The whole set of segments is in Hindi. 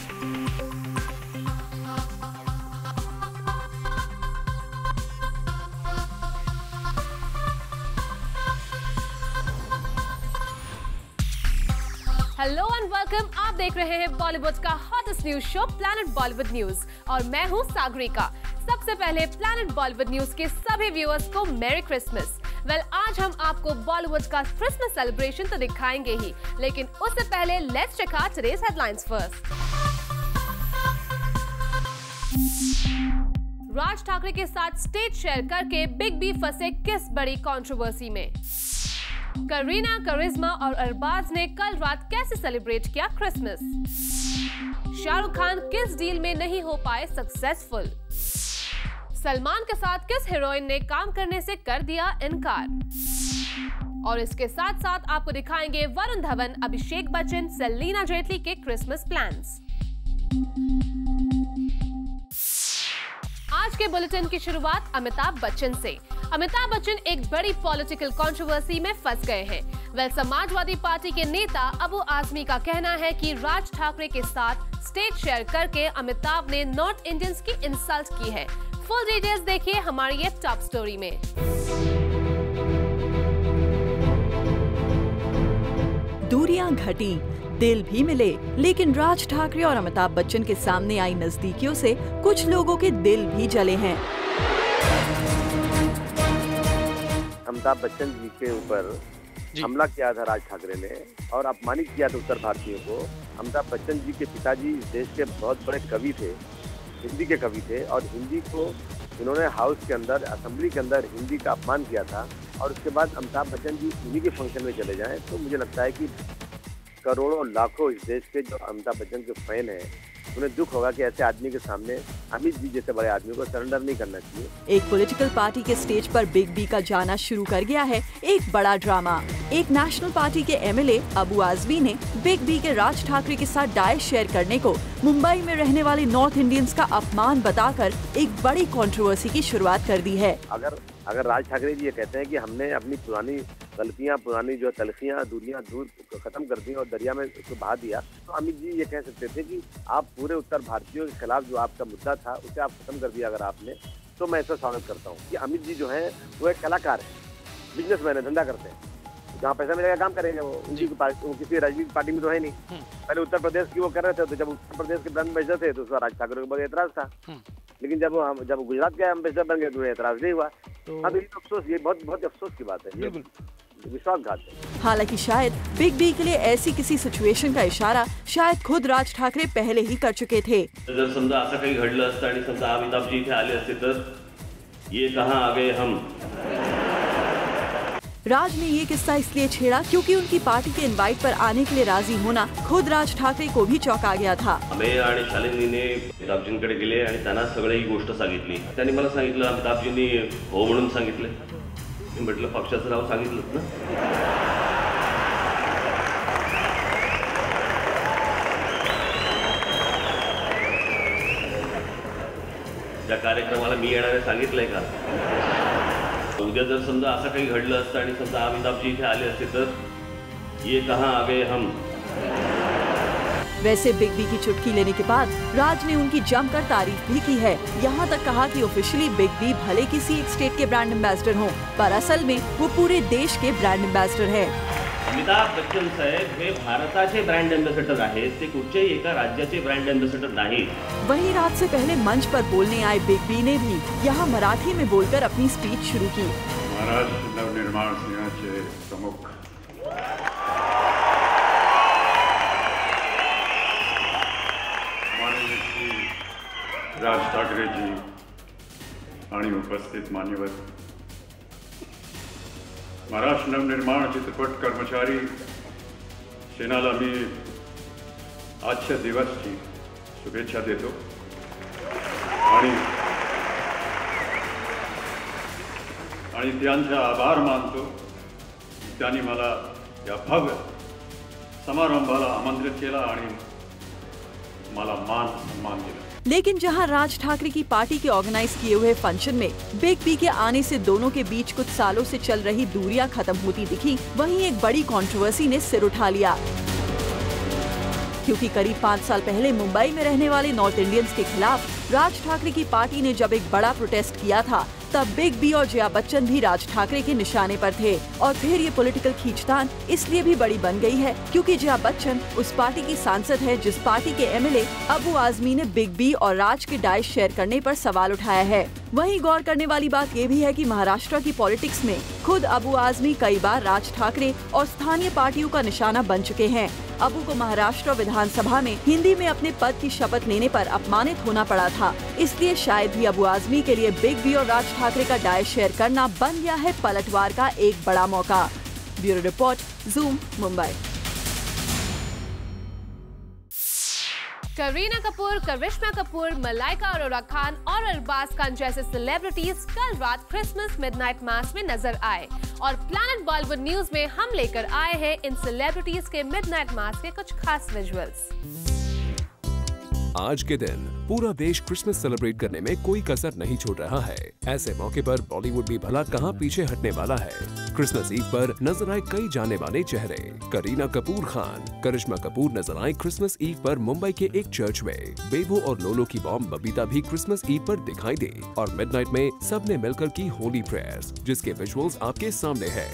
Hello and welcome. आप देख रहे हैं बॉलीवुड का hottest news show planet Bollywood news और मैं हूं सागरिका। सबसे पहले प्लैनेट बॉलीवुड न्यूज के सभी व्यूअर्स को मेरी क्रिसमस। आज हम आपको बॉलीवुड का क्रिसमस सेलिब्रेशन तो दिखाएंगे ही, लेकिन उससे पहले let's check out today's headlines first. Raj Thackeray के साथ स्टेज शेयर करके बिग बी फंसे किस बड़ी कंट्रोवर्सी में। करीना, करिश्मा और अरबाज ने कल रात कैसे सेलिब्रेट किया क्रिसमस। शाहरुख खान किस डील में नहीं हो पाए सक्सेसफुल। सलमान के साथ किस हीरोइन ने काम करने से कर दिया इनकार। और इसके साथ साथ आपको दिखाएंगे वरुण धवन, अभिषेक बच्चन, सेलिना जेटली के क्रिसमस प्लान्स। आज के बुलेटिन की शुरुआत अमिताभ बच्चन से। अमिताभ बच्चन एक बड़ी पॉलिटिकल कंट्रोवर्सी में फंस गए हैं। समाजवादी पार्टी के नेता अबू आजमी का कहना है कि राज ठाकरे के साथ स्टेज शेयर करके अमिताभ ने नॉर्थ इंडियंस की इंसल्ट की है। फुल डिटेल्स देखिए हमारी ये टॉप स्टोरी में। दूरियां घटी, दिल भी मिले, लेकिन राज ठाकरे और अमिताभ बच्चन के सामने आई नजदीकियों से कुछ लोगों के दिल भी जले हैं। अमिताभ बच्चन जी के ऊपर हमला किया था राज ठाकरे ने और अपमानित किया था उत्तर भारतीयों को। अमिताभ बच्चन जी के पिताजी इस देश के बहुत बड़े कवि थे, हिंदी के कवि थे, और हिंदी को इन्होंने हाउस के अंदर, असेंबली के अंदर हिंदी का अपमान किया था। और उसके बाद अमिताभ बच्चन जी हिंदी के फंक्शन में चले जाएं तो मुझे लगता है कि करोड़ों लाखों इस देश के जो अमिताभ बच्चन के फैन हैं, उन्हें दुख होगा कि ऐसे आदमी के सामने अमित जी जैसे बड़े आदमी को सरेंडर नहीं करना चाहिए। एक पॉलिटिकल पार्टी के स्टेज पर बिग बी का जाना शुरू कर गया है एक बड़ा ड्रामा। एक नेशनल पार्टी के एमएलए अबू आजमी ने बिग बी के राज ठाकरे के साथ डाइट शेयर करने को मुंबई में रहने वाले नॉर्थ इंडियंस का अपमान बताकर एक बड़ी कंट्रोवर्सी की शुरुआत कर दी है। अगर राज ठाकरे जी ये कहते हैं कि हमने अपनी पुरानी गलतियां, पुरानी जो तलखियां, दूरियां दूर खत्म कर दी और दरिया में उसको बहा दिया, तो अमित जी ये कह सकते थे कि आप पूरे उत्तर भारतीयों के खिलाफ जो आपका मुद्दा था उसे आप खत्म कर दिया अगर आपने, तो मैं इसका स्वागत करता हूँ कि अमित जी जो है वो एक कलाकार है, बिजनेसमैन है, धंधा करते हैं, जहाँ पैसा मिलेगा काम करेंगे। वो किसी राजनीतिक पार्टी में तो है नहीं। पहले उत्तर प्रदेश की वो कर रहे थे, तो जब उत्तर प्रदेश के ब्रांड एम्बेसडर थे तो उसका राज ठाकरे को बड़ा एतराज था। लेकिन जब गुजरात के एम्बेसडर बन गए तो एतराज नहीं हुआ। अब ये अफसोस, ये बहुत अफसोस की बात है, ये विश्वासघात है। हालांकि शायद बिग बी के लिए ऐसी किसी सिच्युएशन का इशारा शायद खुद राज ठाकरे पहले ही कर चुके थे। जर समजा असं काही घडलं असतं आणि समजा अमिताभ जी इथे आले असते तर ये कहां आ गए हम। राज ने ये किस्सा इसलिए छेड़ा क्योंकि उनकी पार्टी के इनवाइट पर आने के लिए राजी होना खुद राज ठाकरे को भी चौंका गया था। आम्ही आणि शालिनीने अमिताभजींकडे गेले आणि त्यांना सगळी ही गोष्ट सांगितली। त्यांनी मला सांगितलं अमिताभजींनी हो म्हणून सांगितले। मी म्हटलं पक्षाचं नाव सांगितलंच ना। त्या कार्यक्रमाला मी येणारे सांगितलंय का? उद्या जर समजा असं काही घडलं असतं आणि समजा अमिताभ जी इथे आले असते तर ये कहां आ गए हम। वैसे बिग बी की चुटकी लेने के बाद राज ने उनकी जमकर तारीफ भी की है। यहाँ तक कहा कि ऑफिशियली बिग बी भले किसी एक स्टेट के ब्रांड एम्बेसडर हों, पर असल में वो पूरे देश के ब्रांड एम्बेसडर हैं। अमिताभ बच्चन साहेब हे भारताचे ब्रँड एम्बेसडर आहेत, ते कुठच्याही एका राज्याचे ब्रँड एम्बेसडर नाही। वहीं रात से पहले मंच पर बोलने आए बिग बी ने भी यहाँ मराठी में बोलकर अपनी स्पीच शुरू की। महाराष्ट्र नवनिर्माण सेनाचे प्रमुख माननीय श्री राज ठाकरे जी आणि उपस्थित मान्यवर, महाराष्ट्र नवनिर्माण चित्रपट कर्मचारी सेनाला मी आजच्या दिवसची शुभेच्छा देतो आणि त्यांचा आभार मानतो। त्यांनी मला या भव्य समारंभाला आमंत्रित केला आणि मला मान सम्मान दिला। लेकिन जहां राज ठाकरे की पार्टी के ऑर्गेनाइज किए हुए फंक्शन में बिग बी के आने से दोनों के बीच कुछ सालों से चल रही दूरियां खत्म होती दिखी, वहीं एक बड़ी कंट्रोवर्सी ने सिर उठा लिया। क्योंकि करीब 5 साल पहले मुंबई में रहने वाले नॉर्थ इंडियंस के खिलाफ राज ठाकरे की पार्टी ने जब एक बड़ा प्रोटेस्ट किया था, तब बिग बी और जया बच्चन भी राज ठाकरे के निशाने पर थे। और फिर ये पॉलिटिकल खींचतान इसलिए भी बड़ी बन गई है क्योंकि जया बच्चन उस पार्टी की सांसद है जिस पार्टी के एमएलए अबू आजमी ने बिग बी और राज के डाइस शेयर करने पर सवाल उठाया है। वहीं गौर करने वाली बात ये भी है कि महाराष्ट्र की पॉलिटिक्स में खुद अबू आजमी कई बार राज ठाकरे और स्थानीय पार्टियों का निशाना बन चुके हैं। अबू को महाराष्ट्र विधानसभा में हिंदी में अपने पद की शपथ लेने पर अपमानित होना पड़ा था, इसलिए शायद भी अबू आजमी के लिए बिग बी और राज ठाकरे का डाइस शेयर करना बन गया है पलटवार का एक बड़ा मौका। Bureau report, zoom, Mumbai. Kareena Kapoor, Karisma Kapoor, Malaika Arora Khan और अरबाज खान जैसे सेलिब्रिटीज कल रात क्रिसमस मिडनाइट मास में नजर आए और प्लैनेट बॉलीवुड न्यूज में हम लेकर आए हैं इन सेलिब्रिटीज के मिडनाइट मास के कुछ खास विजुअल्स। आज के दिन पूरा देश क्रिसमस सेलिब्रेट करने में कोई कसर नहीं छोड़ रहा है। ऐसे मौके पर बॉलीवुड भी भला कहां पीछे हटने वाला है। क्रिसमस ईव पर नजर आए कई जाने माने चेहरे। करीना कपूर खान, करिश्मा कपूर नजर आए क्रिसमस ईव पर मुंबई के एक चर्च में। बेबो और लोलो की बॉम्ब बबीता भी क्रिसमस ईव पर दिखाई दी और मिडनाइट में सबने मिलकर की होली प्रेयर्स, जिसके विजुअल्स आपके सामने है।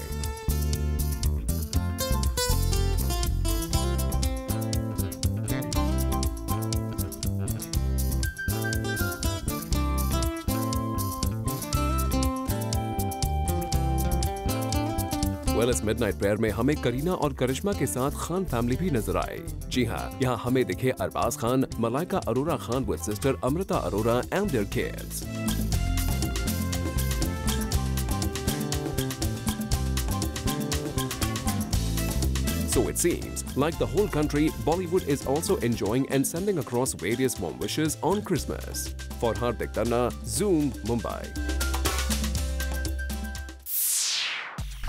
इस मिडनाइट प्रेयर में हमें करीना और करिश्मा के साथ खान फैमिली भी नजर आए। जी हाँ, यहाँ हमें दिखे Arbaaz Khan, Malaika Arora Khan with sister Amrita Arora and their kids. So it seems like the whole country, Bollywood is also enjoying and sending across various warm wishes on Christmas. For Hardik Tanna, Zoom, Mumbai.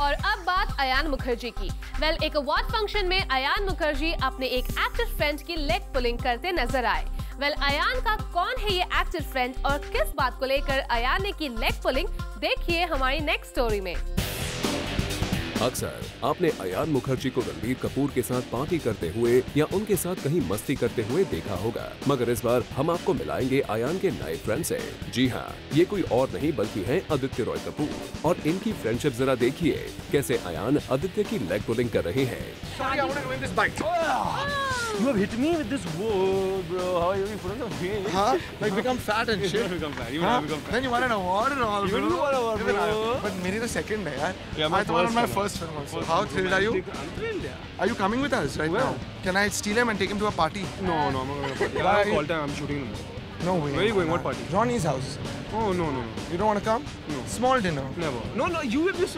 और अब बात अयान मुखर्जी की। एक अवार्ड फंक्शन में अयान मुखर्जी अपने एक एक्टर फ्रेंड की लेग पुलिंग करते नजर आए। अयान का कौन है ये एक्टर फ्रेंड और किस बात को लेकर अयान ने की लेग पुलिंग, देखिए हमारी नेक्स्ट स्टोरी में। अक्सर आपने अयान मुखर्जी को रणबीर कपूर के साथ पार्टी करते हुए या उनके साथ कहीं मस्ती करते हुए देखा होगा, मगर इस बार हम आपको मिलाएंगे अयान के नए फ्रेंड से। जी हाँ, ये कोई और नहीं बल्कि हैं आदित्य रॉय कपूर। और इनकी फ्रेंडशिप जरा देखिए, कैसे अयान आदित्य की लेग पुलिंग कर रहे हैं। You have hit me with this whoa, bro. How are you putting up here? Huh? Like become fat and shit. You become fat. You become fat. Then you want an award and all, bro. You want an award, bro. But मेरी तो second है यार. Yeah, I thought on my first film also. How thrilled are you? I'm thrilled, yeah. Are you coming with us right now? Can I steal him and take him to a party? No, I'm not going to party. I have call time. I'm shooting tomorrow. No way. Where are you going? What party? Ronnie's house. Oh, no. You don't want to come? No. Small dinner. Never. No, you have this.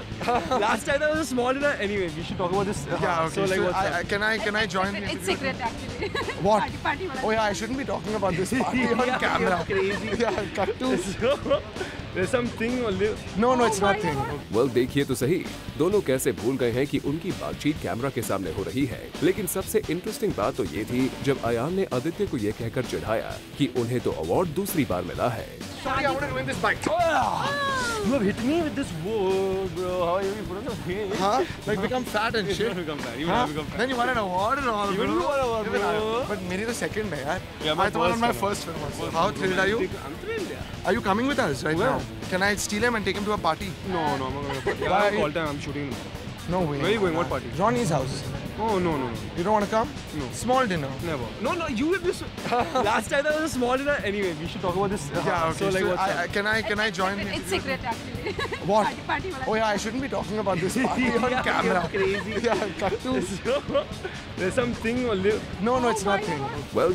Last time there was a small dinner. Anyway, we should talk about this. Yeah, okay. So, like, what's up? Can I join? It's secret actually. What? Party. Oh yeah, I shouldn't be talking about this party on Yeah, camera. you're crazy. Yeah, cut to. There's something only. No, it's nothing. देखिए तो सही, दोनों कैसे भूल गए हैं कि उनकी बातचीत कैमरा के सामने हो रही है। लेकिन सबसे इंटरेस्टिंग बात तो ये थी जब अयान ने आदित्य को ये कहकर चिढ़ाया कि उन्हें तो अवार्ड दूसरी बार मिला है। Sorry, I wanted to win this bike. You have hit me with this whoa, bro. How are you putting up here? Huh? Like become fat and shit. You become fat. You Huh? become fat. Then you want an award and all, You bro. want an award, bro. But मेरी तो second है यार. Yeah, my I thought on my first first film also. How thrilled are you? I'm thrilled, yeah. Are you coming with us right Where? now? Can I steal him and take him to a party? No, I'm not going to party. I have call time. I'm shooting tomorrow. No way. Where are you going? What party? Ronnie's house. Oh, no. You don't want to come? No. Small dinner. Never. No, you have this. Last time there was a small dinner. Anyway, we should talk about this. Yeah, okay. So, like, what's up? Can I join? It's secret actually. What? Party. Oh yeah, I shouldn't be talking about this party on Yeah, camera. you're crazy. Yeah, cut to. There's something only. No, it's nothing.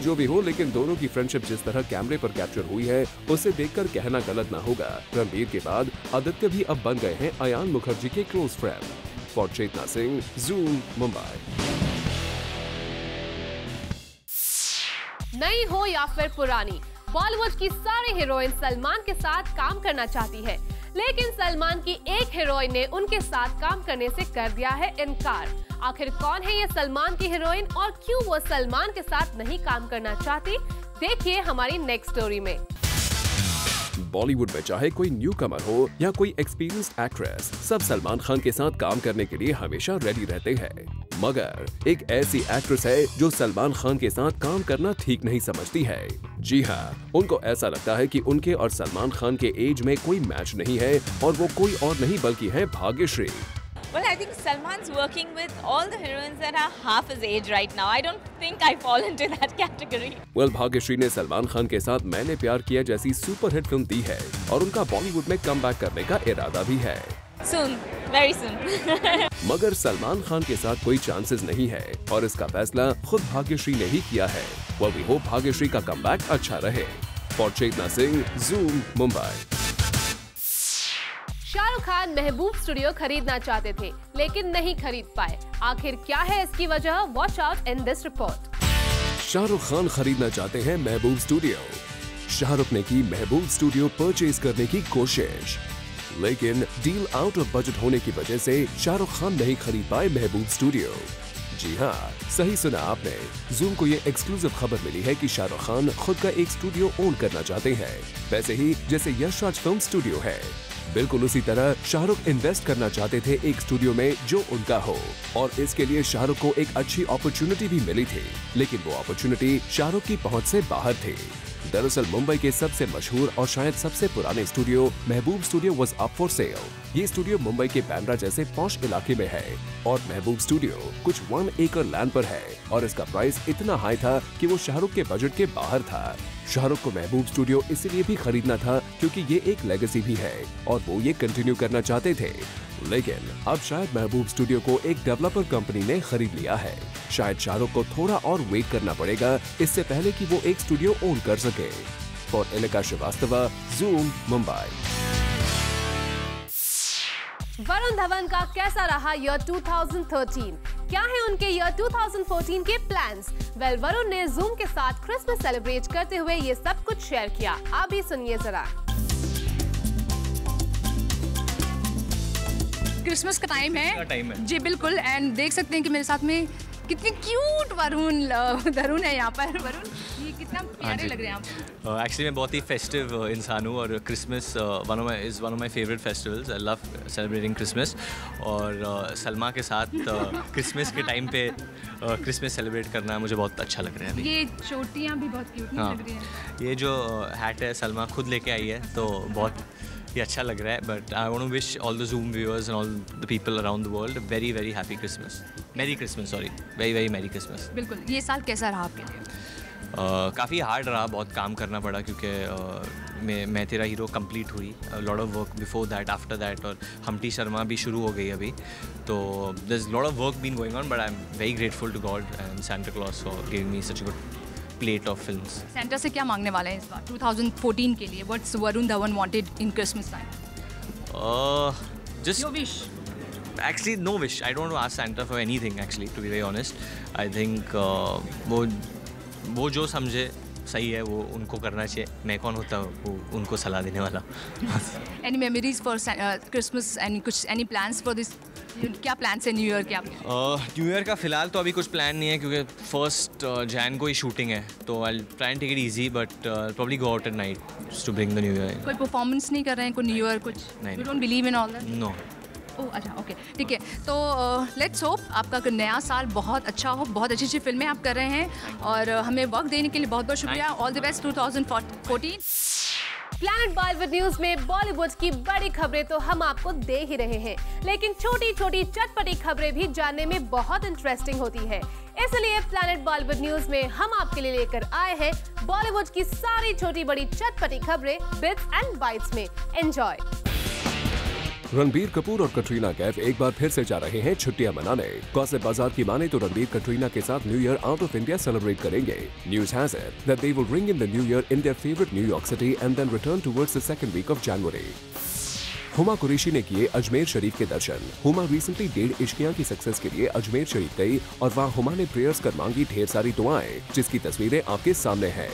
जो भी हो, लेकिन दोनों की फ्रेंडशिप जिस तरह कैमरे पर कैप्चर हुई है, उसे देखकर कहना गलत ना होगा। रणबीर के बाद आदित्य भी अब बन गए हैं अयान मुखर्जी के close friend. For Chetna Singh, Zoom, Mumbai. नई हो या फिर पुरानी, बॉलीवुड की सारी हीरोइन सलमान के साथ काम करना चाहती है, लेकिन सलमान की एक हीरोइन ने उनके साथ काम करने से कर दिया है इनकार। आखिर कौन है ये सलमान की हीरोइन और क्यों वो सलमान के साथ नहीं काम करना चाहती, देखिए हमारी नेक्स्ट स्टोरी में। बॉलीवुड में चाहे कोई न्यू कमर हो या कोई एक्सपीरियंस्ड एक्ट्रेस, सब सलमान खान के साथ काम करने के लिए हमेशा रेडी रहते हैं। मगर एक ऐसी एक्ट्रेस है जो सलमान खान के साथ काम करना ठीक नहीं समझती है। जी हाँ, उनको ऐसा लगता है कि उनके और सलमान खान के एज में कोई मैच नहीं है और वो कोई और नहीं बल्कि है Bhagyashree. Well, I think Salman's working with all the heroines that are half his age right now. I don't think I fall into that category. Well, Bhagyashree ने सलमान खान के साथ मैंने प्यार किया जैसी सुपरहिट फिल्म दी है और उनका बॉलीवुड में कमबैक करने का इरादा भी है। Soon, very soon. मगर सलमान खान के साथ कोई चांसेस नहीं है और इसका फैसला खुद भाग्यश्री ने ही किया है। Well, we hope भाग्यश्री का कमबैक अच्छा रहे। For Chetna Singh, Zoom, Mumbai. Shahrukh Khan Mehboob studio खरीदना चाहते थे लेकिन नहीं खरीद पाए। आखिर क्या है इसकी वजह? Watch out in this report. Shahrukh Khan खरीदना चाहते हैं महबूब स्टूडियो। शाहरुख ने की महबूब स्टूडियो परचेज करने की कोशिश, लेकिन डील आउट ऑफ बजट होने की वजह से शाहरुख खान नहीं खरीद पाए महबूब स्टूडियो। जी हाँ, सही सुना आपने। जूम को ये एक्सक्लूसिव खबर मिली है कि शाहरुख खान खुद का एक स्टूडियो ओन करना चाहते हैं, वैसे ही जैसे यश राज फिल्म स्टूडियो है। बिल्कुल उसी तरह शाहरुख इन्वेस्ट करना चाहते थे एक स्टूडियो में जो उनका हो और इसके लिए शाहरुख को एक अच्छी अपॉर्चुनिटी भी मिली थी, लेकिन वो अपॉर्चुनिटी शाहरुख की पहुंच से बाहर थी। दरअसल मुंबई के सबसे मशहूर और शायद सबसे पुराने studio Mehboob studio was up for sale. ये स्टूडियो मुंबई के बांद्रा जैसे पॉश इलाके में है और महबूब स्टूडियो कुछ 1 एकड़ लैंड पर है और इसका प्राइस इतना हाई था कि वो शाहरुख के बजट के बाहर था। शाहरुख को महबूब स्टूडियो इसलिए भी खरीदना था क्योंकि ये एक लेगेसी भी है और वो ये कंटिन्यू करना चाहते थे, लेकिन अब शायद महबूब स्टूडियो को एक डेवलपर कंपनी ने खरीद लिया है। शायद शाहरुख को थोड़ा और वेट करना पड़ेगा इससे पहले कि वो एक स्टूडियो ओन कर सके। For Elika Srivastava, Zoom, Mumbai. वरुण धवन का कैसा रहा ईयर 2013? क्या है उनके ईयर 2014 के प्लान्स? वेल, वरुण ने जूम के साथ क्रिसमस सेलिब्रेट करते हुए ये सब कुछ शेयर किया। आप भी सुनिए जरा। क्रिसमस का टाइम है जी, बिल्कुल। एंड देख सकते हैं कि मेरे साथ में कितनी क्यूट वरुण है यहाँ पर। वरुण, ये कितना प्यारे लग रहे हैं आप। एक्चुअली मैं बहुत ही फेस्टिव इंसान हूँ और Christmas one of my favourite festivals. I love celebrating Christmas और सलमा के साथ क्रिसमस के टाइम पे क्रिसमस सेलिब्रेट करना मुझे बहुत अच्छा लग रहा है। ये चोटियाँ भी बहुत क्यूट लग रही हैं। ये जो हैट है सलमा खुद लेके आई है तो बहुत ये अच्छा लग रहा है। But I want to wish all the Zoom viewers and all the people around the world very very happy Christmas, merry Christmas, sorry, very very merry Christmas. बिल्कुल। ये साल कैसा रहा आपके लिए? काफ़ी हार्ड रहा, बहुत काम करना पड़ा क्योंकि मैं तेरा हीरो कंप्लीट हुई, lot of work before that, after that, और हमटी शर्मा भी शुरू हो गई अभी, तो there is lot of work been going on, but I am very grateful to God and Santa Claus for giving me such a good plate of films. Centre से क्या मांगने वाले हैं इस बार 2014 के लिए? What's Varun Dhawan wanted in Christmas time? Just your wish. Actually, no wish. I don't want to ask Santa for anything, actually, to be very honest. I think वो जो समझे सही है वो उनको करना चाहिए। मैं कौन होता हूँ वो उनको सलाह देने वाला। Any memories for Christmas and कुछ any plans for this? क्या प्लान्स है न्यू ईयर के आपके? न्यू ईयर का फ़िलहाल तो अभी कुछ प्लान नहीं है क्योंकि 1 जैन को ही शूटिंग है, तो I try and take it easy, but probably go out at night to bring the new year. कोई परफॉर्मेंस नहीं कर रहे हैं कोई न्यू ईयर कुछ? नहीं। You don't believe in all that? No. Oh अच्छा, ओके, ठीक है। तो लेट्स होप आपका नया साल बहुत अच्छा हो, बहुत अच्छी अच्छी फिल्में आप कर रहे हैं और हमें वक्त देने के लिए बहुत बहुत शुक्रिया। All the best 2014। Planet Bollywood News में बॉलीवुड की बड़ी खबरें तो हम आपको दे ही रहे हैं, लेकिन छोटी छोटी चटपटी खबरें भी जानने में बहुत इंटरेस्टिंग होती है। इसलिए प्लैनेट बॉलीवुड न्यूज में हम आपके लिए लेकर आए हैं बॉलीवुड की सारी छोटी बड़ी चटपटी खबरें बिट्स एंड बाइट्स में। एंजॉय। रणबीर कपूर और कटरीना कैफ एक बार फिर से जा रहे हैं छुट्टियां मनाने। गॉसिप बाजार की माने तो रणबीर कटरीना के साथ new year out of India celebrate करेंगे। News has it that they will ring in the new year in their favourite New York city and then return towards the second week of January. Huma Qureshi ने किए अजमेर शरीफ के दर्शन। हुमा रिसेंटली 1.5 इश्कियां की सक्सेस के लिए अजमेर शरीफ गई और वहां हुमा ने प्रेयर्स कर मांगी ढेर सारी दुआएं, जिसकी तस्वीरें आपके सामने हैं।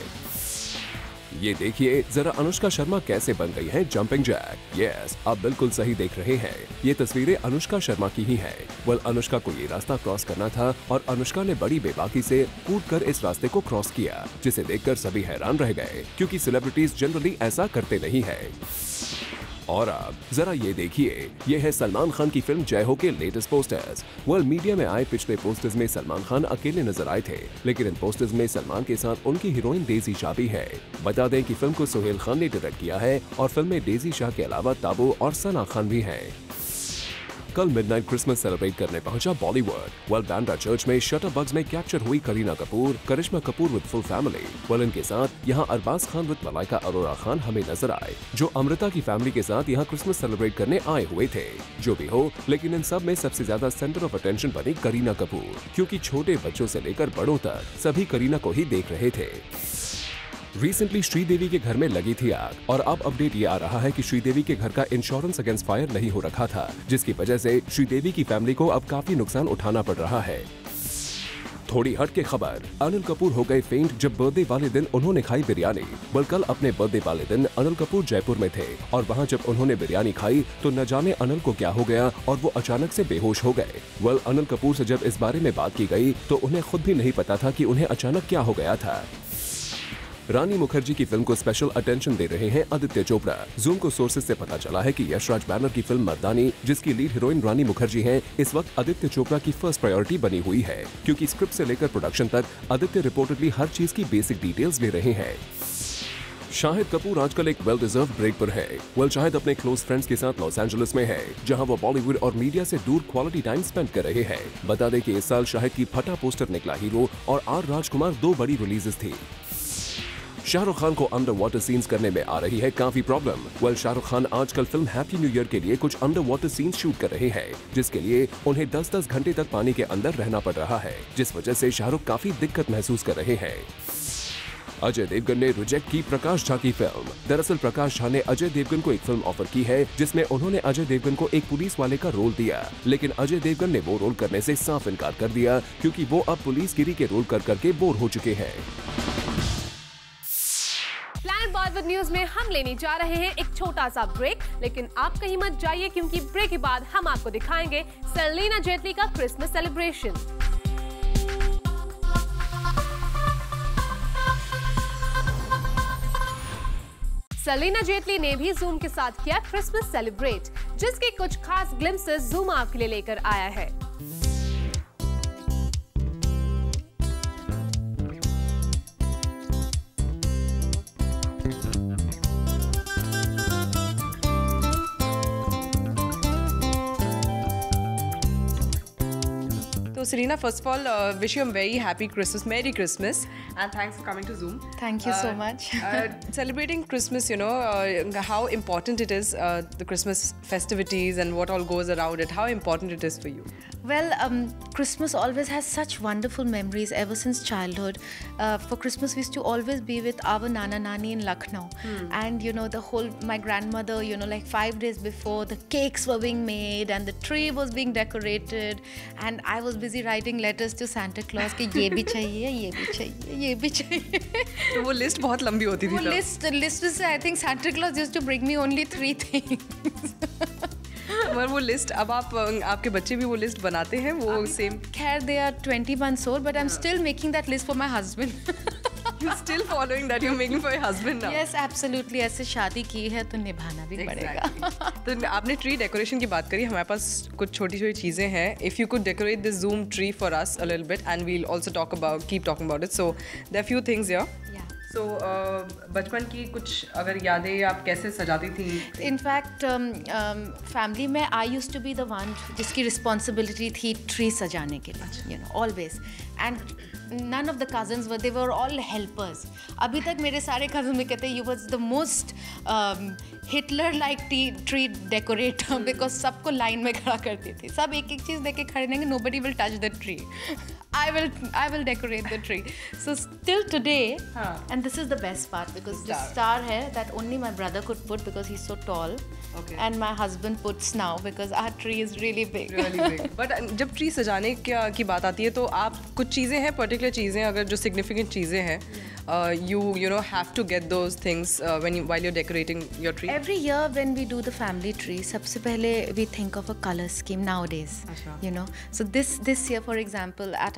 ये देखिए जरा अनुष्का शर्मा कैसे बन गई हैं जंपिंग जैक। यस, आप बिल्कुल सही देख रहे हैं, ये तस्वीरें अनुष्का शर्मा की ही हैं। वेल, अनुष्का को ये रास्ता क्रॉस करना था और अनुष्का ने बड़ी बेबाकी से कूदकर इस रास्ते को क्रॉस किया, जिसे देखकर सभी हैरान रह गए क्योंकि सेलिब्रिटीज जनरली ऐसा करते नहीं है। और अब जरा ये देखिए, ये है सलमान खान की फिल्म जय हो के लेटेस्ट पोस्टर्स। वर्ल्ड मीडिया में आए पिछले पोस्टर्स में सलमान खान अकेले नजर आए थे, लेकिन इन पोस्टर्स में सलमान के साथ उनकी हीरोइन डेजी शाह भी है। बता दें कि फिल्म को सुहेल खान ने डायरेक्ट किया है और फिल्म में डेजी शाह के अलावा ताबू और सना खान भी हैं। कल मिडनाइट क्रिसमस सेलिब्रेट करने पहुंचा बॉलीवुड। वेल बांद्रा चर्च में शटरबग्स में कैप्चर हुई Kareena Kapoor, Karisma Kapoor with full family. Well इनके साथ यहां अरबाज खान विद मलाइका अरोरा खान हमें नजर आए, जो अमृता की फैमिली के साथ यहां क्रिसमस सेलिब्रेट करने आए हुए थे। जो भी हो, लेकिन इन सब में सबसे ज्यादा सेंटर ऑफ अटेंशन बनी करीना कपूर, क्योंकि छोटे बच्चों से लेकर बड़ों तक सभी करीना को ही देख रहे थे। रिसेंटली श्रीदेवी के घर में लगी थी आग और अब अपडेट ये आ रहा है कि श्रीदेवी के घर का इंश्योरेंस अगेंस्ट फायर नहीं हो रखा था, जिसकी वजह से श्रीदेवी की फैमिली को अब काफी नुकसान उठाना पड़ रहा है। थोड़ी हट के खबर, अनिल कपूर हो गए फेंट जब बर्थडे वाले दिन उन्होंने खाई बिरयानी। बल कल अपने बर्थडे वाले दिन अनिल कपूर जयपुर में थे और वहां जब उन्होंने बिरयानी खाई तो न जाने अनिल को क्या हो गया और वो अचानक से बेहोश हो गए। वेल अनिल कपूर से जब इस बारे में बात की गई तो उन्हें खुद भी नहीं पता था कि उन्हें अचानक क्या हो गया था। रानी मुखर्जी की फिल्म को स्पेशल अटेंशन दे रहे हैं आदित्य चोपड़ा। जूम को सोर्सेज से पता चला है कि यशराज बैनर की फिल्म मर्दानी, जिसकी लीड हीरोइन रानी मुखर्जी हैं, इस वक्त आदित्य चोपड़ा की फर्स्ट प्रायोरिटी बनी हुई है, क्योंकि स्क्रिप्ट से लेकर प्रोडक्शन तक आदित्य रिपोर्टेडली हर चीज की बेसिक डिटेल्स ले रहे हैं। शाहिद कपूर आजकल एक वेल डिजर्व ब्रेक पर है। वेल शाहिद अपने क्लोज फ्रेंड्स के साथ लॉस एंजलिस में है, जहां वो बॉलीवुड और मीडिया से दूर क्वालिटी टाइम स्पेंड कर रहे हैं। बता दें कि इस साल शाहिद की फटा पोस्टर निकला हीरो और आर राजकुमार 2 बड़ी रिलीजेस थी। शाहरुख खान को अंडर वाटर सीन्स करने में आ रही है काफी प्रॉब्लम। वेल शाहरुख खान आजकल फिल्म हैप्पी न्यू ईयर के लिए कुछ अंडर वाटर सीन्स शूट कर रहे हैं, जिसके लिए उन्हें 10-10 घंटे तक पानी के अंदर रहना पड़ रहा है, जिस वजह से शाहरुख काफी दिक्कत महसूस कर रहे हैं। अजय देवगन ने रिजेक्ट की प्रकाश झा की फिल्म। दरअसल प्रकाश झा ने अजय देवगन को एक फिल्म ऑफर की है, जिसमें उन्होंने अजय देवगन को एक पुलिस वाले का रोल दिया, लेकिन अजय देवगन ने वो रोल करने से साफ इनकार कर दिया, क्योंकि वो अब पुलिसगिरी के रोल कर करके बोर हो चुके हैं। बॉलीवुड न्यूज में हम लेने जा रहे हैं एक छोटा सा ब्रेक, लेकिन आप कहीं मत जाइए, क्योंकि ब्रेक के बाद हम आपको दिखाएंगे सलीना जेटली का क्रिसमस सेलिब्रेशन। सलीना जेटली ने भी जूम के साथ किया क्रिसमस सेलिब्रेट, जिसके कुछ खास ग्लिम्प्सेस जूम आपके लिए लेकर आया है। So Serena, first of all, wish you a very happy Christmas, Merry Christmas, and thanks for coming to Zoom. Thank you so much. Celebrating Christmas, you know, how important it is, the Christmas festivities and what all goes around it, how important it is for you? Well, Christmas always has such wonderful memories ever since childhood. For Christmas, we used to always be with our Nana Nani in Lucknow. And, you know, my grandmother, you know, like 5 days before, the cakes were being made and the tree was being decorated. And I was busy writing letters to Santa Claus कि ये भी चाहिए, ये भी चाहिए, ये भी चाहिए. तो वो लिस्ट बहुत लंबी होती थी. वो list is, I think Santa Claus used to bring me only 3 things. मगर वो लिस्ट अब आपके बच्चे भी वो लिस्ट बनाते हैं वो सेम. खैर they are 20 months old, but I'm still making that list for my husband. You're still following that, you're making for your husband now. Yes, absolutely. ऐसे शादी की है तो निभाना भी पड़ेगा. तो आपने ट्री डेकोरेशन की बात करी, हमारे पास कुछ छोटी-छोटी चीजें हैं. If you could decorate this Zoom tree for us a little bit, and we'll also keep talking about it. So there are few things here. So बचपन की कुछ अगर यादें आप कैसे सजाती थी? In fact, family में I used to be the one जिसकी responsibility थी tree सजाने के लिए, you know, always. And none of the cousins they were all helpers. अभी तक मेरे सारे cousins में कहते हैं you was the most Hitler-like tree decorator because सबको लाइन में खड़ा करती थी. सब एक-एक चीज़ देके खड़े रहेंगे, nobody will touch the tree. I will decorate the tree. So till today, and this is the best part because the star है that only my brother could put because he's so tall. Okay. And my husband puts now because our tree is really big. Really big. But जब tree सजाने की बात आती है तो आप कुछ चीज़ें हैं, particular चीज़ें अगर जो significant चीज़ें हैं, you know have to get those things while you're decorating your tree. Every year when we do the family tree, सबसे पहले we think of a color scheme nowadays. You know, so this year, for example, at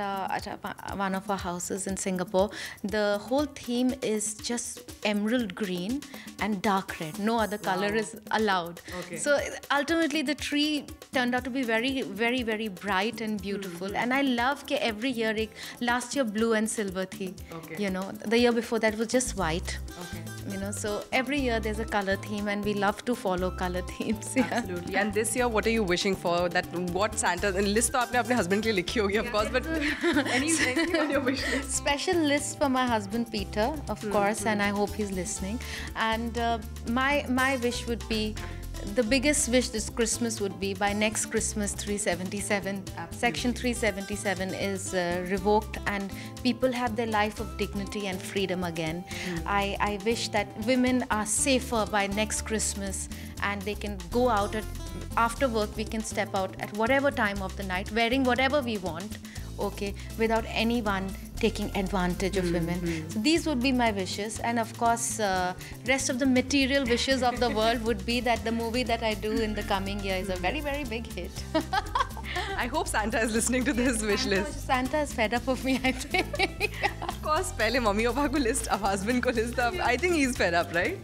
one of our houses in Singapore, the whole theme is just emerald green and dark red. No other color is allowed. loud. Okay. So ultimately the tree turned out to be very, very, very bright and beautiful. And I love that every year, last year blue and silver thi. Okay. You know, the year before that was just white. Okay. You know, so every year there's a color theme, and we love to follow color themes. Yeah. Absolutely. And this year, what are you wishing for? That what Santa list तो आपने अपने husband के लिए लिखी होगी, of course, but anything on your wish list? Special list for my husband Peter, of course, and I hope he's listening. And my wish would be, the biggest wish this Christmas would be, by next Christmas 377, Section 377 is revoked and people have their life of dignity and freedom again. I wish that women are safer by next Christmas and they can go out after work, we can step out at whatever time of the night, wearing whatever we want, okay, without anyone taking advantage of women. So these would be my wishes, and of course rest of the material wishes of the world would be that the movie that I do in the coming year is a very, very big hit. I hope Santa is listening to this wish list. Santa is fed up of me, I think. Of course, पहले मम्मी पापा को list, अब husband को list, अब I think he's fed up, right?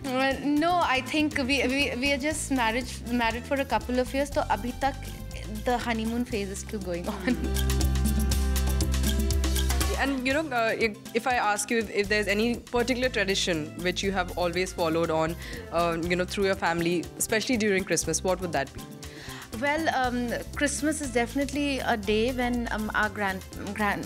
No, I think we are just married for a couple of years, so अभी तक the honeymoon phase is still going on. And you know, if I ask you if there's any particular tradition which you have always followed on, you know, through your family, especially during Christmas, what would that be? Well, Christmas is definitely a day when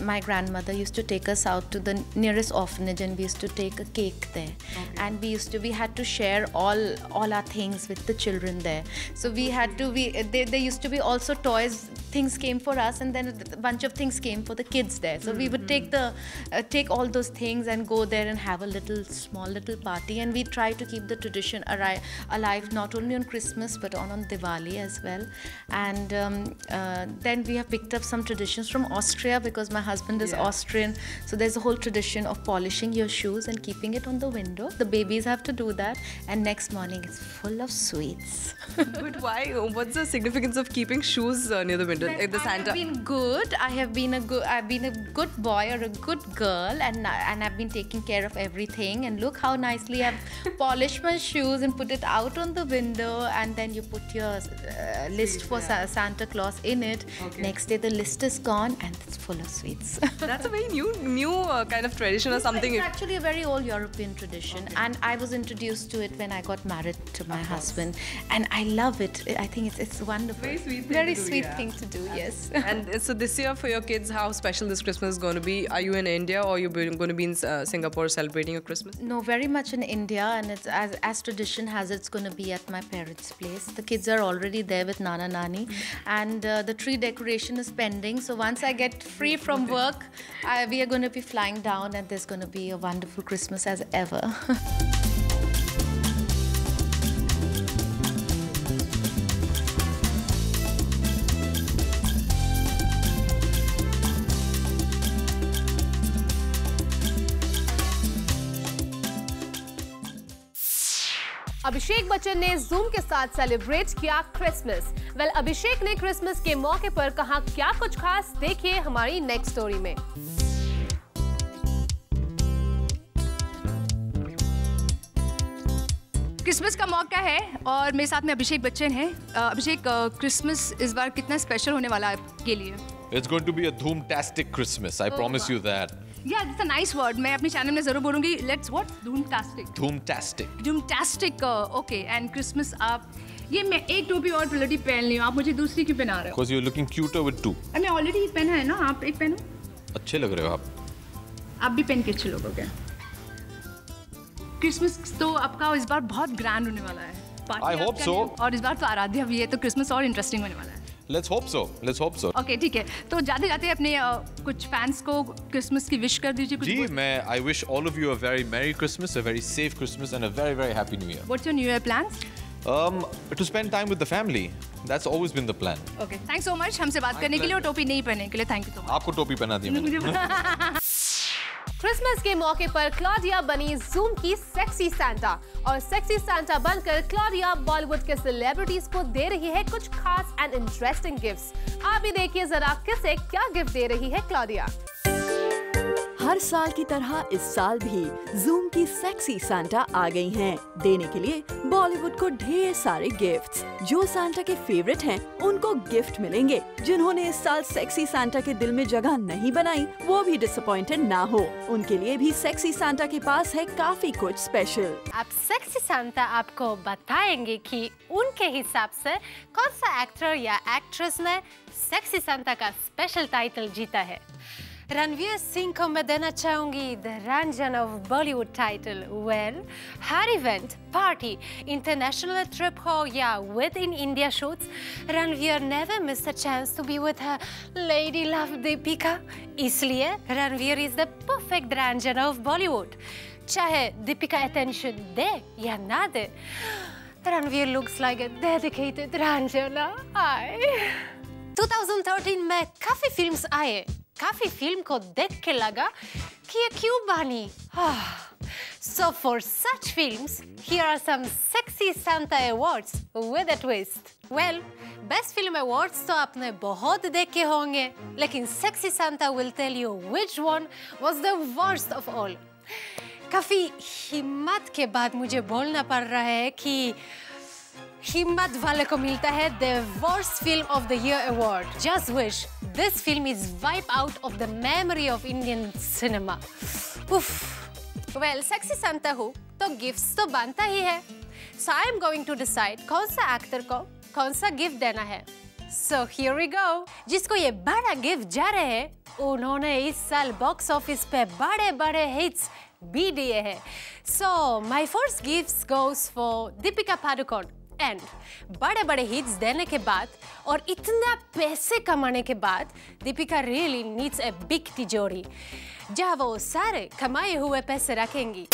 my grandmother used to take us out to the nearest orphanage, and we used to take a cake there. Okay. And we had to share all our things with the children there. So we had to, there used to be also toys, things came for us, and then a bunch of things came for the kids there. So we would take all those things and go there and have a small little party, and we try to keep the tradition alive not only on Christmas but on Diwali as well. And then we have picked up some traditions from Austria, because my husband is Austrian. So there's a whole tradition of polishing your shoes and keeping it on the window. The babies have to do that, and next morning it's full of sweets. But why? What's the significance of keeping shoes near the window? The Santa. I've been good. I've been a good boy or a good girl, and I've been taking care of everything. And look how nicely I've polished my shoes and put it out on the window, and then you put your list for Santa Claus in it. Okay. Next day the list is gone and it's full of sweets. That's a very new kind of tradition or something. It's actually a very old European tradition, and I was introduced to it when I got married to my husband, and I love it. I think it's wonderful. Very sweet thing to do. Yes. And so this year for your kids, how special this Christmas is going to be? Are you in India, or you're going to be in Singapore celebrating your Christmas? No, very much in India, and it's as tradition has, it's going to be at my parents' place. The kids are already there with Nana Nani, and the tree decoration is pending. So once I get free from work, we are going to be flying down, and there's going to be a wonderful Christmas as ever. Abhishek Bachchan ने जूम के साथ सेलिब्रेट किया क्रिसमस। वेल, अभिषेक ने क्रिसमस के मौके पर कहा क्या कुछ खास, देखिए हमारी नेक्स्ट स्टोरी में। क्रिसमस का मौका है और मेरे साथ में अभिषेक बच्चन है। अभिषेक, क्रिसमस इस बार कितना स्पेशल होने वाला है आपके लिए? It's going to be a धूमtastic Christmas. I promise you that. Yeah, it's a nice word. मैं अपने चैनल में जरूर बोलूँगी. Let's what? Dhumtastic. Dhumtastic. Dhumtastic. Okay. And Christmas आप ये मैं एक टोपी और पलटी पहन ली हूँ. आप मुझे दूसरी क्यों पहना रहे हो? Because you're looking cuter with two. मैं ऑलरेडी एक पहना है ना. आप एक पहनो. अच्छे लग रहे हो आप. आप भी पहन के अच्छे लगोगे. क्रिसमस तो आपका इस बार बहुत ग्रैंड होने वाला है. I hope so. और इस बार तो आराध्या भी है, तो क्रिसमस और इंटरेस्टिंग होने वाला है. Let's hope so. Let's hope so. Okay, ठीक है. तो जाते जाते अपने कुछ फैंस को क्रिसमस की विश कर दीजिए कुछ. जी, मैं I wish all of you a very merry Christmas, a very safe Christmas, and a very very happy New Year. What's your New Year plans? To spend time with the family. That's always been the plan. Okay, thanks so much. हमसे बात करने के लिए और टोपी नहीं पहनने के लिए. Thank you so much. आपको टोपी पहना दी मैंने. क्रिसमस के मौके पर क्लॉडिया बनी जूम की सेक्सी सांता, और सेक्सी सांता बनकर क्लॉडिया बॉलीवुड के सेलिब्रिटीज को दे रही है कुछ खास एंड इंटरेस्टिंग गिफ्ट्स। आप भी देखिए जरा किसे क्या गिफ्ट दे रही है क्लॉडिया। हर हर साल की तरह इस साल भी जूम की सेक्सी सांता आ गई हैं, देने के लिए बॉलीवुड को ढेर सारे गिफ्ट्स। जो सांता के फेवरेट हैं, उनको गिफ्ट मिलेंगे। जिन्होंने इस साल सेक्सी सांता के दिल में जगह नहीं बनाई, वो भी डिसअपॉइंटेड ना हो। उनके लिए भी सेक्सी सांता के पास है काफी कुछ स्पेशल। अब सेक्सी सांता आपको बताएंगे कि उनके हिसाब से कौन सा एक्टर या एक्ट्रेस ने सेक्सी सांता का स्पेशल टाइटल जीता है। रणवीर सिंह को मैं देना चाहूंगी the Ranjan of Bollywood title. Well, हर इवेंट, पार्टी, इंटरनेशनल ट्रिप हो या within India shoots, Ranveer never miss a chance to be with her lady love Deepika. इसलिए Ranveer is the perfect Ranjan of Bollywood. चाहे दीपिका अटेंशन दे या ना दे, Ranveer looks like a dedicated Ranjana. 2013 में काफी फिल्म्स आए। काफी फिल्म को देख के लगा कि ये क्यों बनी। So for such films, here are some sexy Santa awards with a twist. Well, best film awards तो आपने बहुत देखे होंगे, लेकिन sexy Santa will tell you which one was the worst of all. काफी हिम्मत के बाद मुझे बोलना पड़ रहा है कि हिम्मत वाले को मिलता है The Worst Film of the Year Award. Just wish this film is wiped out of the memory of Indian cinema. Oof. Well, sexy Santa हूँ तो gifts तो बनता ही है. So I am going to decide कौन सा एक्टर को कौन सा गिफ्ट देना है. So here we go. जिसको ये बड़ा गिफ्ट जा रहे हैं, उन्होंने इस साल बॉक्स ऑफिस पे बड़े-बड़े हिट्स भी दिए हैं. So my first gift goes for Deepika Padukone. And बड़े हिट्स देने के बाद और इतना पैसे कमाने के बाद Deepika really needs a big तिजोरी जहाँ वो सारे कमाए हुए पैसे रखेंगी।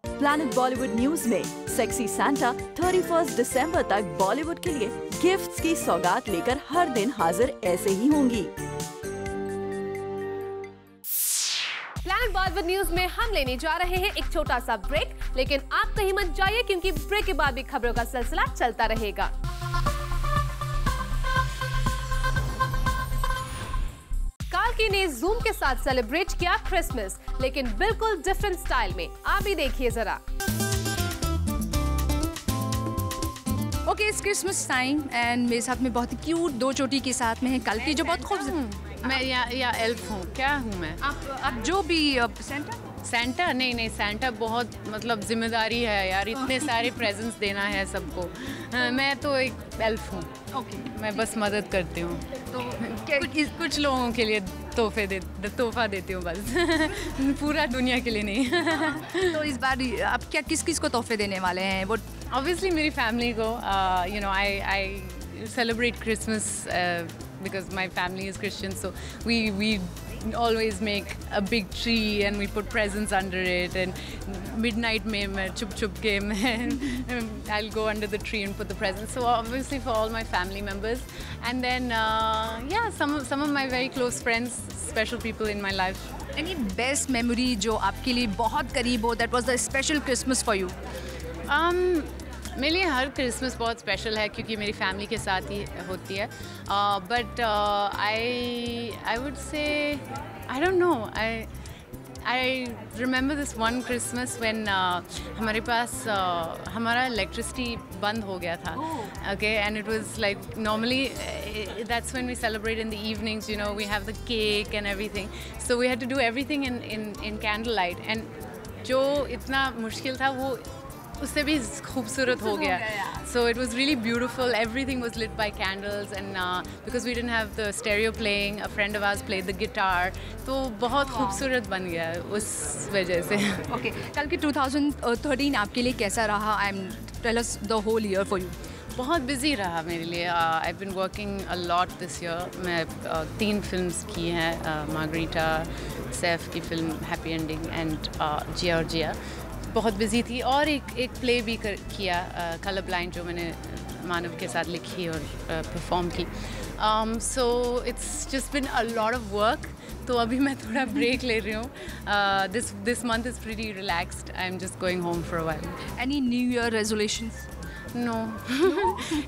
प्लैनेट बॉलीवुड न्यूज में सेक्सी सांता 31 दिसंबर तक बॉलीवुड के लिए गिफ्ट्स की सौगात लेकर हर दिन हाजिर ऐसे ही होंगी। प्लैनेट बॉलीवुड न्यूज में हम लेने जा रहे हैं एक छोटा सा ब्रेक, लेकिन आप कहीं मत जाइए क्योंकि ब्रेक के बाद भी खबरों का सिलसिला चलता रहेगा। काल्की ने जूम के साथ सेलिब्रेट किया क्रिसमस, लेकिन बिल्कुल डिफरेंट स्टाइल में। आप भी देखिए जरा। Okay, it's Christmas time and मेरे साथ में बहुत ही क्यूट दो चोटी के साथ में है काल्की जो बहुत खूबसूरत। मैं या एल्फ हूँ, क्या हूँ मैं? आप जो भी सेंटा नहीं, सेंटा बहुत मतलब जिम्मेदारी है यार, इतने सारे प्रेजेंट्स देना है सबको। मैं तो एक एल्फ हूँ। ओके, मैं बस मदद करती हूँ, तो कुछ लोगों के लिए तोहफा देती हूँ बस। पूरा दुनिया के लिए नहीं। तो इस बार आप किस को तोहफे देने वाले हैं? वो ऑब्वियसली मेरी फैमिली को। You know, I celebrate Christmas because my family is Christian, so we always make a big tree and we put presents under it, and midnight mein chup ke I'll go under the tree and put the presents. So obviously for all my family members, and then yeah, some of my very close friends, special people in my life. Any best memory जो आपके लिए बहुत करीब हो, that was the special Christmas for you? मेरे लिए हर क्रिसमस बहुत स्पेशल है क्योंकि मेरी फैमिली के साथ ही होती है। But I would say I don't know, I remember this one Christmas when हमारे पास हमारा इलेक्ट्रिसिटी बंद हो गया था। Okay, and it was like normally that's when we celebrate in the evenings, you know, we have the cake and everything, so we had to do everything in candlelight, and जो इतना मुश्किल था वो उससे भी खूबसूरत हो गया। So it was really beautiful. Everything was lit by candles, and because we didn't have the stereo playing, a friend of ours played the guitar. तो बहुत खूबसूरत बन गया उस वजह से। Okay, कल की 2013 आपके लिए कैसा रहा? Tell us the whole year for you. बहुत बिजी रहा मेरे लिए। I've been working a lot this year. मैं 3 फिल्म्स की हैं, मार्गरीटा, सैफ की फिल्म हैप्पी एंडिंग एंड जिया। बहुत बिजी थी, और एक प्ले भी किया कलर ब्लाइंड, जो मैंने मानव के साथ लिखी और परफॉर्म की। So it's just been a lot of work, तो अभी मैं थोड़ा ब्रेक ले रही हूँ। This month is pretty relaxed. I am just going home for a while. Any new year resolutions? No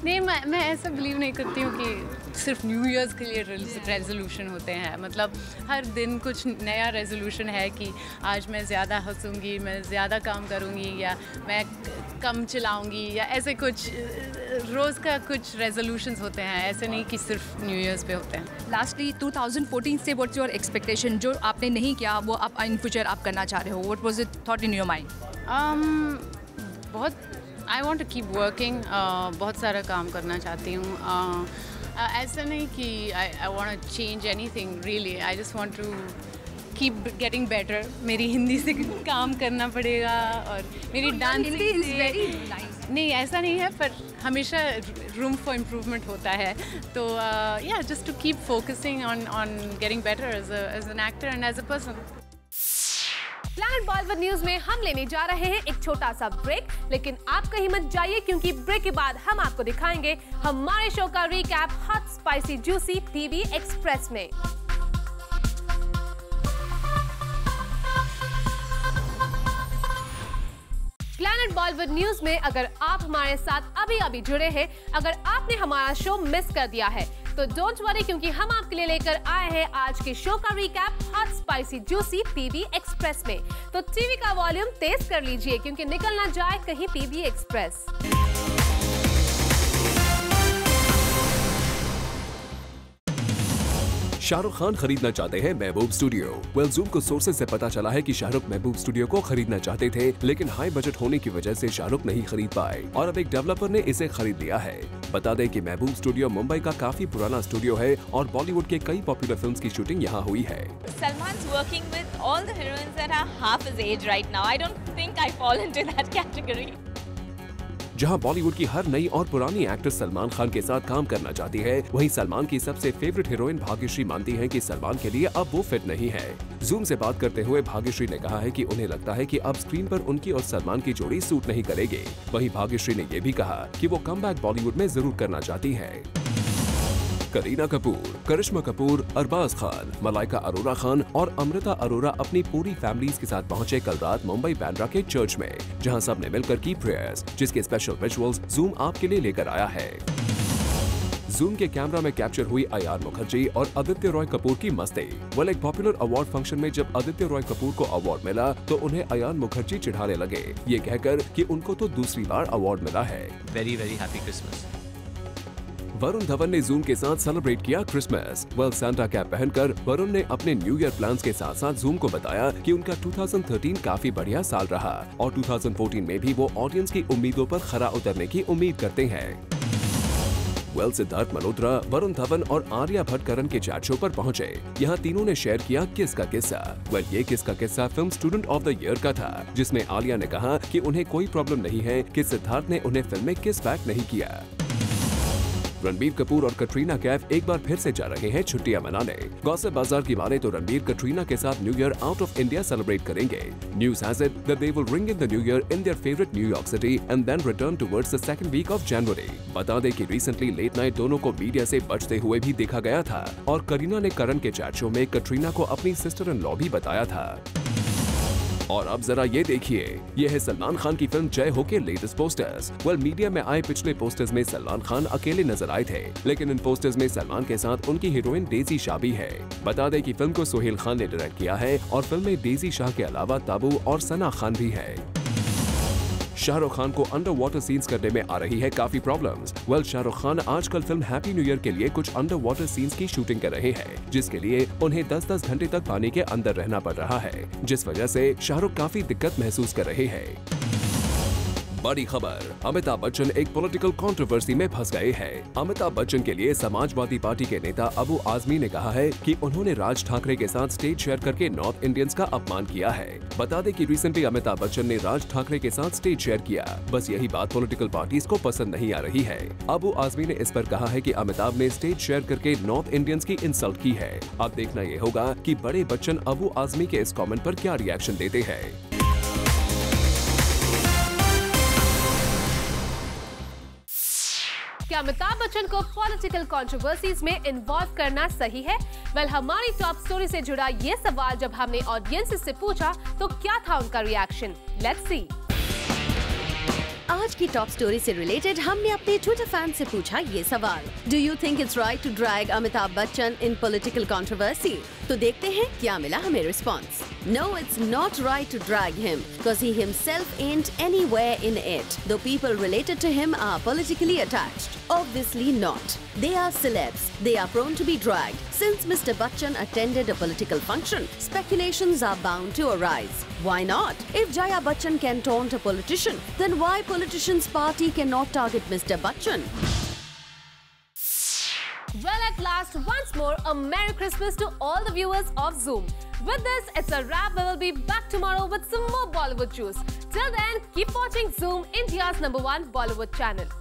नहीं, मैं ऐसा बिलीव नहीं करती हूँ कि सिर्फ न्यू ईयर्स के लिए रेजोल्यूशन होते हैं। मतलब हर दिन कुछ नया रेजोल्यूशन है कि आज मैं ज़्यादा हंसूंगी, मैं ज़्यादा काम करूँगी, या मैं कम चलाऊँगी, या ऐसे कुछ रोज़ का कुछ रेजोल्यूशंस होते हैं, ऐसे नहीं कि सिर्फ न्यू ईयर्स पे होते हैं। लास्टली 2014 से व्हाट्स योर एक्सपेक्टेशन, जो आपने नहीं किया वो आप इन फ्यूचर आप करना चाह रहे हो? What was it thought in your mind? बहुत I want to keep working, बहुत सारा काम करना चाहती हूँ। ऐसा नहीं कि I want to change anything really, I just want to keep getting better. मेरी हिंदी से काम करना पड़ेगा और मेरी डांसिंग से नहीं, ऐसा नहीं है, पर हमेशा रूम फॉर इम्प्रूवमेंट होता है। तो या just to keep focusing on getting better as an actor and as a person. Planet Bollywood News में हम लेने जा रहे हैं एक छोटा सा ब्रेक, लेकिन आप कहीं मत जाइए क्योंकि ब्रेक के बाद हम आपको दिखाएंगे हमारे शो का recap hot spicy juicy TV express में। प्लैनेट बॉलीवुड न्यूज में अगर आप हमारे साथ अभी जुड़े हैं, अगर आपने हमारा शो मिस कर दिया है तो डोंट वरी, क्योंकि हम आपके लिए लेकर आए हैं आज के शो का recap hot spicy juicy TV express में। तो टीवी का वॉल्यूम तेज कर लीजिए क्योंकि निकल ना जाए कहीं टीवी एक्सप्रेस। शाहरुख खान खरीदना चाहते हैं महबूब स्टूडियो। वेल, जूम को सोर्सेज से पता चला है कि शाहरुख महबूब स्टूडियो को खरीदना चाहते थे, लेकिन हाई बजट होने की वजह से शाहरुख नहीं खरीद पाए और अब एक डेवलपर ने इसे खरीद लिया है। बता दें कि महबूब स्टूडियो मुंबई का काफी पुराना स्टूडियो है और बॉलीवुड के कई पॉपुलर फिल्म्स की शूटिंग यहाँ हुई है। Salman's working with all the heroines that are half his age right now. I don't think I fall into that category. जहां बॉलीवुड की हर नई और पुरानी एक्ट्रेस सलमान खान के साथ काम करना चाहती है, वहीं सलमान की सबसे फेवरेट हीरोइन भाग्यश्री मानती हैं कि सलमान के लिए अब वो फिट नहीं है। जूम से बात करते हुए भाग्यश्री ने कहा है कि उन्हें लगता है कि अब स्क्रीन पर उनकी और सलमान की जोड़ी सूट नहीं करेगी। वहीं भाग्यश्री ने ये भी कहा कि वो कमबैक बॉलीवुड में जरूर करना चाहती है। करीना कपूर, करिश्मा कपूर, अरबाज खान, मलाइका अरोरा खान और अमृता अरोरा अपनी पूरी फैमिलीज के साथ पहुंचे कल रात मुंबई बांद्रा के चर्च में, जहां सबने मिलकर की प्रेयर्स, जिसके स्पेशल विजुअल्स जूम आपके लिए लेकर आया है। जूम के कैमरा में कैप्चर हुई अयान मुखर्जी और आदित्य रॉय कपूर की मस्ती। वेल, एक पॉपुलर अवार्ड फंक्शन में जब आदित्य रॉय कपूर को अवार्ड मिला तो उन्हें अयान मुखर्जी चिढ़ाने लगे, ये कहकर कि उनको तो दूसरी बार अवार्ड मिला है। Very very happy Christmas. Varun Dhawan ने जूम के साथ सेलिब्रेट किया क्रिसमस। वेल, सांता कैप पहनकर वरुण ने अपने न्यू ईयर प्लान्स के साथ साथ जूम को बताया कि उनका 2013 काफी बढ़िया साल रहा और 2014 में भी वो ऑडियंस की उम्मीदों पर खरा उतरने की उम्मीद करते हैं। वेल, सिद्धार्थ मल्होत्रा, वरुण धवन और आर्या भट्ट करण के चैट शो पर पहुंचे। यहाँ तीनों ने शेयर किया किस का किस्सा। वेल, ये किस का किस्सा film student of the year का था, जिसमें आलिया ने कहा कि उन्हें कोई प्रॉब्लम नहीं है कि सिद्धार्थ ने उन्हें फिल्म में किस बैक नहीं किया। रणबीर कपूर और कटरीना कैफ एक बार फिर से जा रहे हैं छुट्टियां मनाने। गॉसिप बाजार की माने तो रणबीर कटरीना के साथ new year out of India celebrate करेंगे। News has it that they will ring in the new year in their favourite New York city and then return towards the second week of January. बता दें कि रिसेंटली लेट नाइट दोनों को मीडिया से बचते हुए भी देखा गया था और करीना ने करण के चैट शो में कटरीना को अपनी सिस्टर इन लॉ भी बताया था। और अब जरा ये देखिए, ये है सलमान खान की फिल्म जय हो के लेटेस्ट पोस्टर्स। वेल, मीडिया में आए पिछले पोस्टर्स में सलमान खान अकेले नजर आए थे, लेकिन इन पोस्टर्स में सलमान के साथ उनकी हीरोइन डेजी शाह भी है। बता दें कि फिल्म को सोहेल खान ने डायरेक्ट किया है और फिल्म में डेजी शाह के अलावा ताबू और सना खान भी है। शाहरुख खान को अंडर वाटर सीन्स करने में आ रही है काफी प्रॉब्लम्स। वेल, शाहरुख खान आजकल फिल्म हैप्पी न्यू ईयर के लिए कुछ अंडर वाटर सीन्स की शूटिंग कर रहे हैं, जिसके लिए उन्हें 10-10 घंटे तक पानी के अंदर रहना पड़ रहा है, जिस वजह से शाहरुख काफी दिक्कत महसूस कर रहे हैं। बड़ी खबर, अमिताभ बच्चन एक पॉलिटिकल कंट्रोवर्सी में फंस गए हैं। अमिताभ बच्चन के लिए समाजवादी पार्टी के नेता अबू आजमी ने कहा है कि उन्होंने राज ठाकरे के साथ स्टेज शेयर करके नॉर्थ इंडियंस का अपमान किया है। बता दें कि रिसेंटली अमिताभ बच्चन ने राज ठाकरे के साथ स्टेज शेयर किया, बस यही बात पॉलिटिकल पार्टीज को पसंद नहीं आ रही है। अबू आजमी ने इस पर कहा है कि अमिताभ ने स्टेज शेयर करके नॉर्थ इंडियंस की इंसल्ट की है। अब देखना ये होगा कि बड़े बच्चन अबू आजमी के इस कमेंट पर क्या रिएक्शन देते हैं। क्या अमिताभ बच्चन को पॉलिटिकल कंट्रोवर्सीज में इन्वॉल्व करना सही है? वेल, हमारी टॉप स्टोरी से जुड़ा ये सवाल जब हमने ऑडियंस से पूछा तो क्या था उनका रिएक्शन? Let's see. आज की टॉप स्टोरी से रिलेटेड हमने अपने ट्विटर फैन से पूछा ये सवाल, do you think it's right to drag Amitabh Bachchan in political controversy? तो देखते हैं क्या मिला हमें response. No, it's not right to drag him because he himself ain't anywhere in it. Though people related to him are politically attached. Obviously not. They are celebs. They are prone to be dragged. Since Mr. Bachchan attended a political function, speculations are bound to arise. Why not? If Jaya Bachchan can taunt a politician, then why politician's party cannot target Mr. Bachchan? Well, at last, once more, a Merry Christmas to all the viewers of Zoom. With this, it's a wrap. We will be back tomorrow with some more Bollywood juice. Till then, keep watching Zoom, India's #1 Bollywood channel.